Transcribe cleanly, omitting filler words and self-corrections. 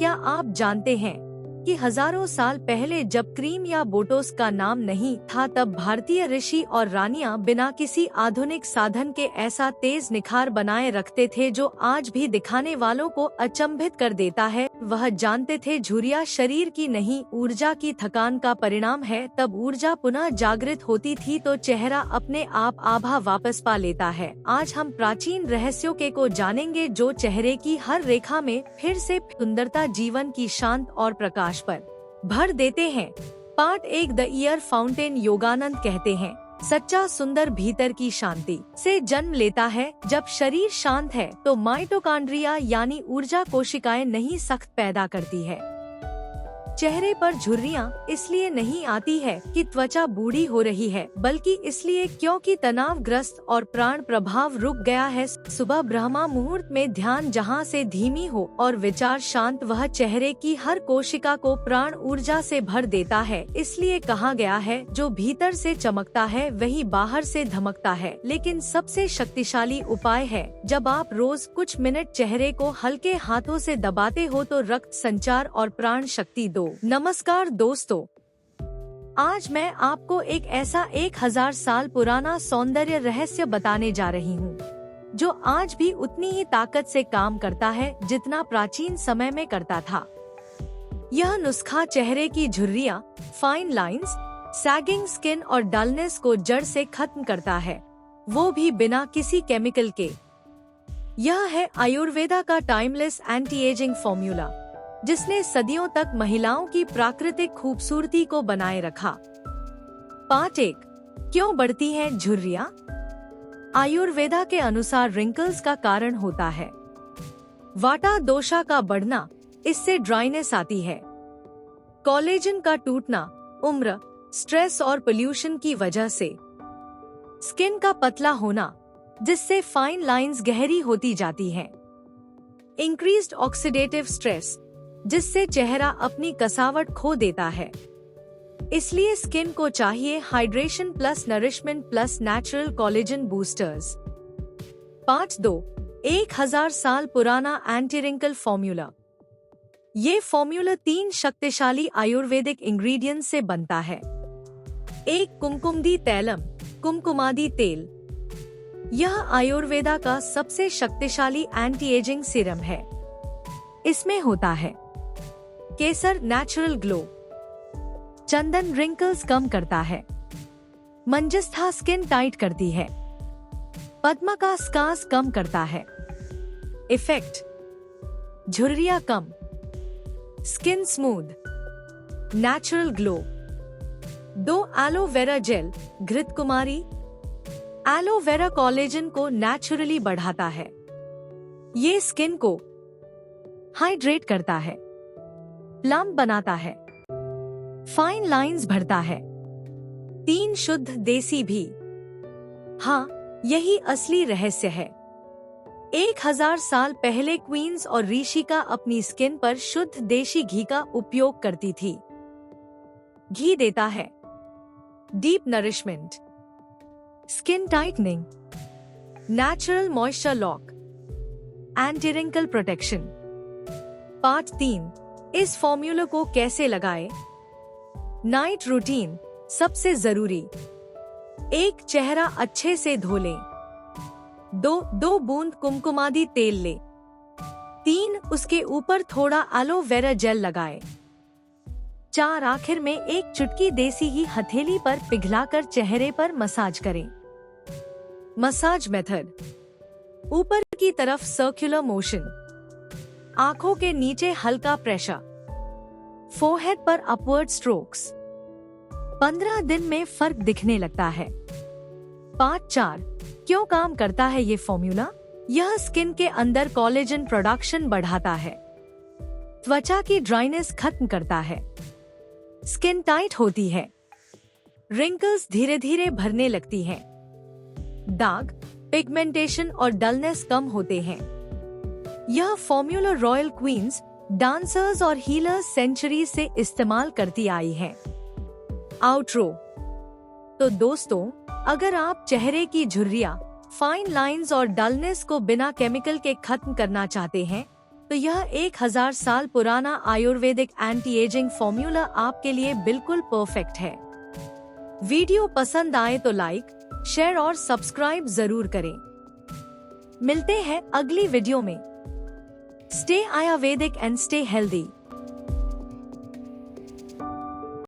क्या आप जानते हैं कि हजारों साल पहले जब क्रीम या बोटॉक्स का नाम नहीं था, तब भारतीय ऋषि और रानियां बिना किसी आधुनिक साधन के ऐसा तेज निखार बनाए रखते थे जो आज भी दिखाने वालों को अचंभित कर देता है। वह जानते थे झुर्रियां शरीर की नहीं, ऊर्जा की थकान का परिणाम है। तब ऊर्जा पुनः जागृत होती थी तो चेहरा अपने आप आभा वापस पा लेता है। आज हम प्राचीन रहस्यों को जानेंगे जो चेहरे की हर रेखा में फिर से सुंदरता, जीवन की शांत और प्रकाश पर भर देते हैं। Part 1 the year fountain. Yogananda कहते हैं, सच्चा सुंदर भीतर की शांति से जन्म लेता है। जब शरीर शांत है तो माइटोकॉन्ड्रिया यानी ऊर्जा कोशिकाएं नहीं सख्त पैदा करती है। चेहरे पर झुर्रियां इसलिए नहीं आती है कि त्वचा बूढ़ी हो रही है, बल्कि इसलिए क्योंकि तनावग्रस्त और प्राण प्रभाव रुक गया है। सुबह ब्रह्मा मुहूर्त में ध्यान जहां से धीमी हो और विचार शांत, वह चेहरे की हर कोशिका को प्राण ऊर्जा से भर देता है। इसलिए कहा गया है, जो भीतर से चमकता है वही बाहर से धमकता है। लेकिन सबसे शक्तिशाली उपाय है, जब आप रोज कुछ मिनट चेहरे को हल्के हाथों से दबाते हो तो रक्त संचार और प्राण शक्ति दो। नमस्कार दोस्तों, आज मैं आपको एक ऐसा 1000 साल पुराना सौंदर्य रहस्य बताने जा रही हूँ, जो आज भी उतनी ही ताकत से काम करता है जितना प्राचीन समय में करता था। यह नुस्खा चेहरे की झुर्रियां, फाइन लाइंस, सैगिंग स्किन और डलनेस को जड़ से खत्म करता है, वो भी बिना किसी केमिकल के। यह है आयुर्वेदा का टाइमलेस एंटी एजिंग फॉर्मूला, जिसने सदियों तक महिलाओं की प्राकृतिक खूबसूरती को बनाए रखा। पार्ट 1 क्यों बढ़ती है झुर्रियां? आयुर्वेदा के अनुसार रिंकल्स का कारण होता है वाटा दोषा का बढ़ना, इससे ड्राइनेस आती है। कोलेजन का टूटना, उम्र, स्ट्रेस और पोल्यूशन की वजह से। स्किन का पतला होना, जिससे फाइन लाइंस गहरी होती जाती हैं। इंक्रीज्ड ऑक्सीडेटिव स्ट्रेस, जिससे चेहरा अपनी कसावट खो देता है। इसलिए स्किन को चाहिए hydration plus nourishment plus natural collagen boosters. Part 2 1000 साल पुराना एंटी रिंकल फॉर्मूला। ये फॉर्मूला 3 शक्तिशाली आयुर्वेदिक इंग्रेडिएंट्स से बनता है। 1 कुमकुमदी तैलम, कुमकुमादी तेल। यह आयुर्वेदा का सबसे शक्तिशाली एंटी एजिंग सीरम है। इसमें होता है केसर, नेचुरल ग्लो। चंदन रिंकल्स कम करता है। मंजस्था स्किन टाइट करती है। पद्मा का स्कार्स कम करता है। इफेक्ट, झुर्रियां कम, skin smooth, natural glow. 2 aloe vera gel, घृत कुमारी। एलोवेरा कोलेजन को नेचुरली बढ़ाता है। ये स्किन को हाइड्रेट करता है, प्लम्प बनाता है, फाइन लाइंस भरता है। 3 शुद्ध देसी घी। हाँ, यही असली रहस्य है। 1000 साल पहले क्वींस और ऋषिका अपनी स्किन पर शुद्ध देशी घी का उपयोग करती थी। घी देता है deep nourishment, skin tightening, natural moisture lock, anti wrinkle protection. Part 3 इस फॉर्मूला को कैसे लगाएं? नाइट रूटीन सबसे जरूरी। 1 चेहरा अच्छे से धो लें। 2 बूंद कुमकुमादी तेल लें। 3 उसके ऊपर थोड़ा एलोवेरा जेल लगाएं। 4 आखिर में 1 चुटकी देसी घी हथेली पर पिघलाकर चेहरे पर मसाज करें। मसाज मेथड, ऊपर की तरफ सर्कुलर मोशन, आंखों के नीचे हल्का प्रेशर, फोरहेड पर अपवर्ड स्ट्रोक्स। 15 दिन में फर्क दिखने लगता है। पार्ट 4 क्यों काम करता है ये फॉर्मूला? यह स्किन के अंदर कोलेजन प्रोडक्शन बढ़ाता है, त्वचा की ड्राइनेस खत्म करता है, स्किन टाइट होती है, रिंकल्स धीरे धीरे भरने लगती हैं, दाग, पिगमेंटेशन और डलनेस कम होते हैं। यह फॉर्मूला रॉयल क्वींस, डांसर्स और हीलर्स सेंचुरी से इस्तेमाल करती आई है। आउटरो। तो दोस्तों, अगर आप चेहरे की झुर्रियां, फाइन लाइंस और डलनेस को बिना केमिकल के खत्म करना चाहते हैं, तो यह 1000 साल पुराना आयुर्वेदिक एंटी एजिंग फॉर्मूला आपके लिए बिल्कुल परफेक्ट है। वीडियो पसंद आए तो लाइक, शेयर और सब्सक्राइब जरूर करें। मिलते हैं अगली वीडियो में। Stay Ayurvedic and stay healthy.